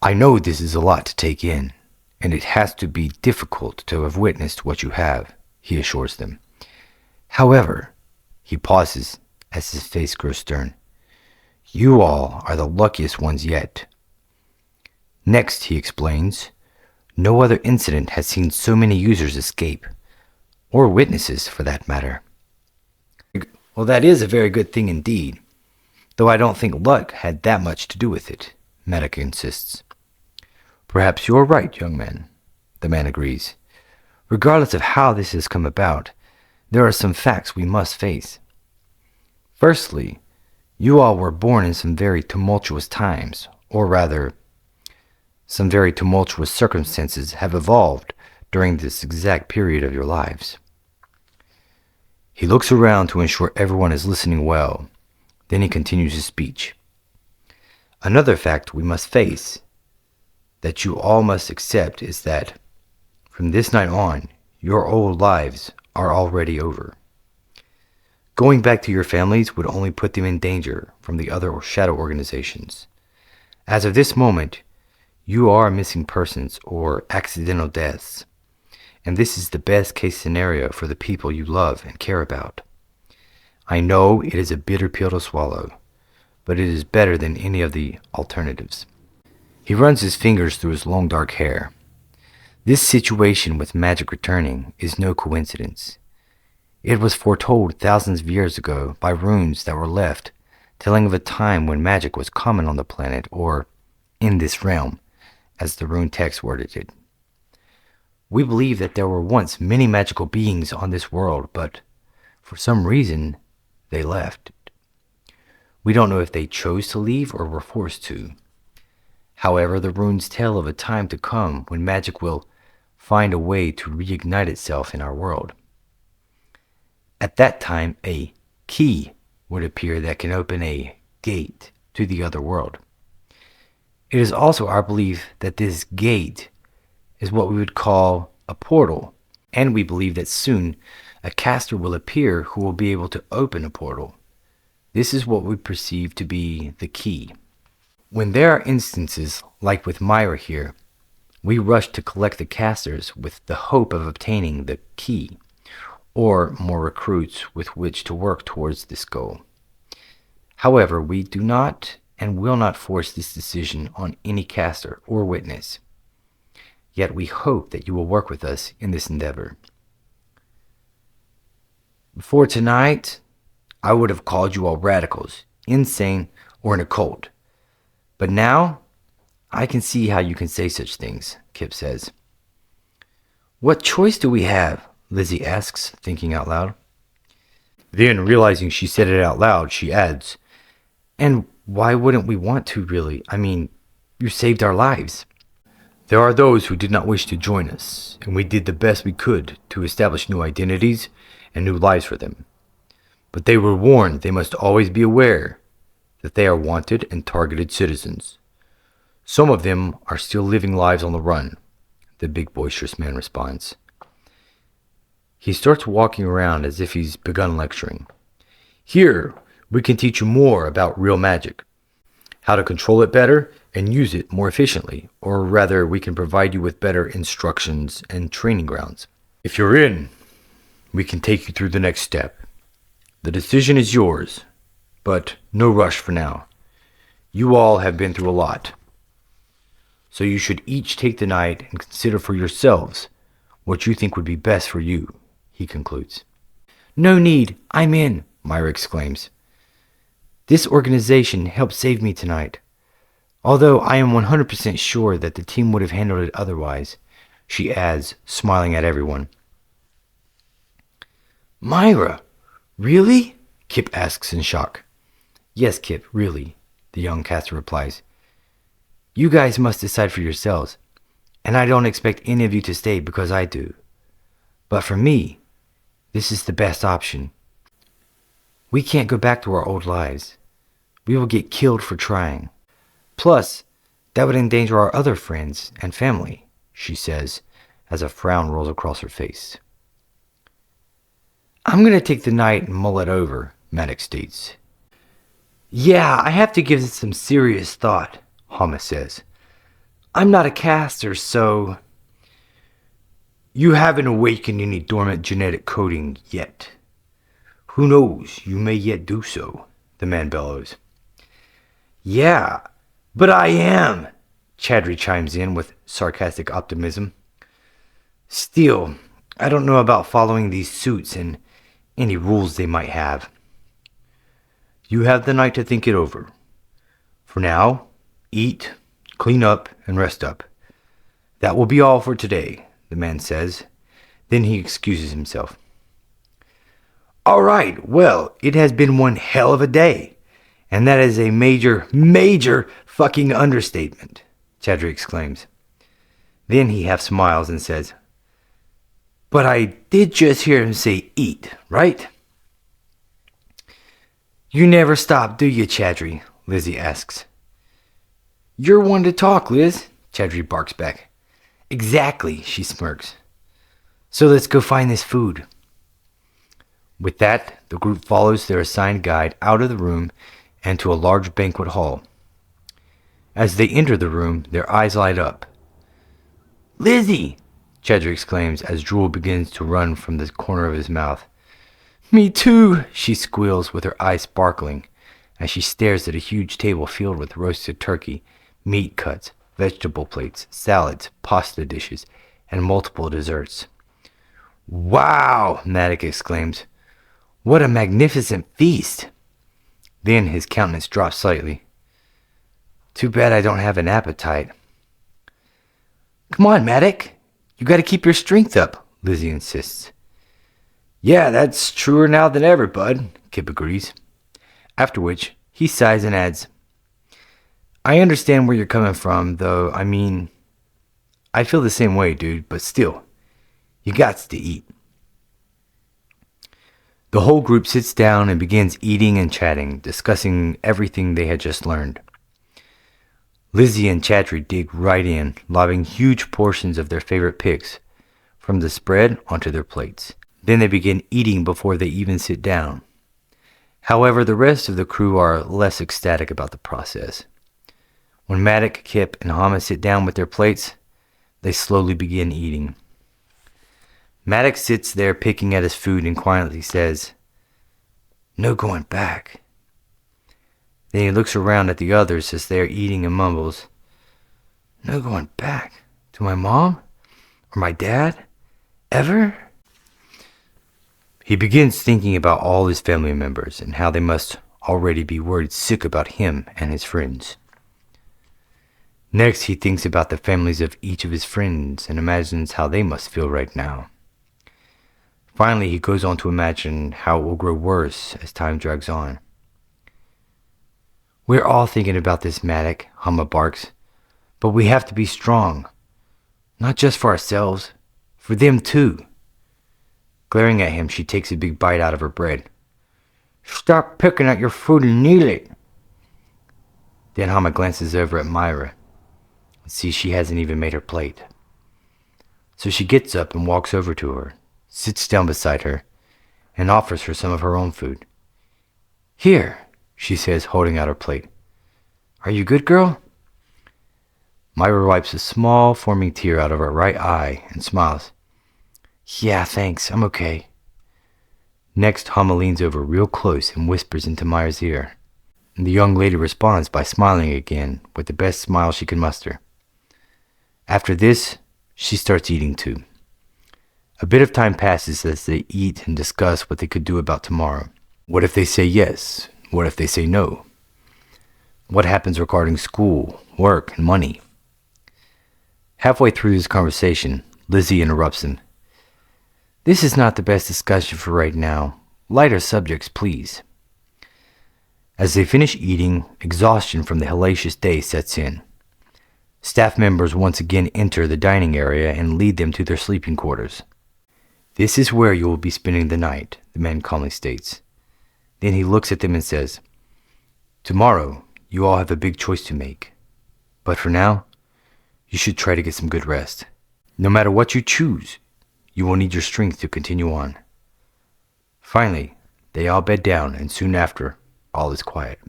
I know this is a lot to take in, and it has to be difficult to have witnessed what you have, he assures them. However, he pauses as his face grows stern. You all are the luckiest ones yet. Next, he explains, no other incident has seen so many users escape, or witnesses for that matter. Well, that is a very good thing indeed, though I don't think luck had that much to do with it, Medic insists. Perhaps you're right, young man, the man agrees. Regardless of how this has come about, there are some facts we must face. Firstly, you all were born in some very tumultuous times, or rather, some very tumultuous circumstances have evolved during this exact period of your lives. He looks around to ensure everyone is listening well. Then he continues his speech. Another fact we must face, that you all must accept, is that from this night on, your old lives are already over. Going back to your families would only put them in danger from the other shadow organizations. As of this moment, you are missing persons or accidental deaths, and this is the best case scenario for the people you love and care about. I know it is a bitter pill to swallow, but it is better than any of the alternatives. He runs his fingers through his long dark hair. This situation with magic returning is no coincidence. It was foretold thousands of years ago by runes that were left, telling of a time when magic was common on the planet, or in this realm, as the rune text worded it. We believe that there were once many magical beings on this world, but for some reason, they left. We don't know if they chose to leave or were forced to. However, the runes tell of a time to come when magic will find a way to reignite itself in our world. At that time, a key would appear that can open a gate to the other world. It is also our belief that this gate is what we would call a portal, and we believe that soon a caster will appear who will be able to open a portal. This is what we perceive to be the key. When there are instances like with Myra here, we rush to collect the casters with the hope of obtaining the key, or more recruits with which to work towards this goal. However, we do not and will not force this decision on any caster or witness. Yet we hope that you will work with us in this endeavor. Before tonight, I would have called you all radicals, insane, or an occult. But now, I can see how you can say such things, Kip says. What choice do we have? Lizzie asks, thinking out loud. Then, realizing she said it out loud, she adds, and why wouldn't we want to, really? I mean, you saved our lives. There are those who did not wish to join us, and we did the best we could to establish new identities and new lives for them. But they were warned they must always be aware that they are wanted and targeted citizens. Some of them are still living lives on the run, the big boisterous man responds. He starts walking around as if he's begun lecturing. Here, we can teach you more about real magic, how to control it better and use it more efficiently, or rather, we can provide you with better instructions and training grounds. If you're in, we can take you through the next step. The decision is yours, but no rush for now. You all have been through a lot, so you should each take the night and consider for yourselves what you think would be best for you, he concludes. No need, I'm in, Myra exclaims. This organization helped save me tonight. Although I am 100% sure that the team would have handled it otherwise, she adds, smiling at everyone. Myra, really? Kip asks in shock. Yes, Kip, really, the young caster replies. You guys must decide for yourselves, and I don't expect any of you to stay because I do. But for me, this is the best option. We can't go back to our old lives. We will get killed for trying. Plus, that would endanger our other friends and family, she says, as a frown rolls across her face. I'm going to take the night and mull it over, Maddox states. Yeah, I have to give it some serious thought, Hama says. I'm not a caster, so... You haven't awakened any dormant genetic coding yet. Who knows, you may yet do so, the man bellows. Yeah, but I am, Chadri chimes in with sarcastic optimism. Still, I don't know about following these suits and any rules they might have. You have the night to think it over. For now, eat, clean up, and rest up. That will be all for today, the man says. Then he excuses himself. All right, well, it has been one hell of a day. And that is a major, major fucking understatement, Chadri exclaims. Then he half smiles and says, But I did just hear him say eat, right? You never stop, do you, Chadri? Lizzie asks. You're one to talk, Liz, Chadri barks back. Exactly, she smirks. So let's go find this food. With that, the group follows their assigned guide out of the room and to a large banquet hall. As they enter the room, their eyes light up. Lizzie! Chadri exclaims as drool begins to run from the corner of his mouth. Me too, she squeals with her eyes sparkling as she stares at a huge table filled with roasted turkey, meat cuts, vegetable plates, salads, pasta dishes, and multiple desserts. Wow, Maddox exclaims. What a magnificent feast! Then his countenance drops slightly. Too bad I don't have an appetite. Come on, Maddox. You gotta keep your strength up, Lizzie insists. Yeah, that's truer now than ever, bud, Kip agrees. After which, he sighs and adds, I understand where you're coming from, though, I feel the same way, dude, but still, you gots to eat. The whole group sits down and begins eating and chatting, discussing everything they had just learned. Lizzie and Chadri dig right in, lobbing huge portions of their favorite picks from the spread onto their plates. Then they begin eating before they even sit down. However, the rest of the crew are less ecstatic about the process. When Maddox, Kip, and Hama sit down with their plates, they slowly begin eating. Maddox sits there picking at his food and quietly says, No going back. Then he looks around at the others as they are eating and mumbles, No going back? To my mom? Or my dad? Ever? He begins thinking about all his family members and how they must already be worried sick about him and his friends. Next, he thinks about the families of each of his friends and imagines how they must feel right now. Finally, he goes on to imagine how it will grow worse as time drags on. We're all thinking about this, Maddox, Hama barks, but we have to be strong. Not just for ourselves, for them too. Glaring at him, she takes a big bite out of her bread. Stop picking at your food and eat it. Then Hama glances over at Myra and sees she hasn't even made her plate. So she gets up and walks over to her, sits down beside her, and offers her some of her own food. Here, she says, holding out her plate. Are you good, girl? Myra wipes a small, forming tear out of her right eye and smiles. Yeah, thanks, I'm okay. Next, Hama leans over real close and whispers into Myra's ear. And the young lady responds by smiling again with the best smile she can muster. After this, she starts eating too. A bit of time passes as they eat and discuss what they could do about tomorrow. What if they say yes? What if they say no? What happens regarding school, work, and money? Halfway through this conversation, Lizzie interrupts them. This is not the best discussion for right now. Lighter subjects, please. As they finish eating, exhaustion from the hellacious day sets in. Staff members once again enter the dining area and lead them to their sleeping quarters. This is where you will be spending the night, the man calmly states. Then he looks at them and says, Tomorrow, you all have a big choice to make. But for now, you should try to get some good rest. No matter what you choose, you will need your strength to continue on. Finally, they all bed down, and soon after, all is quiet.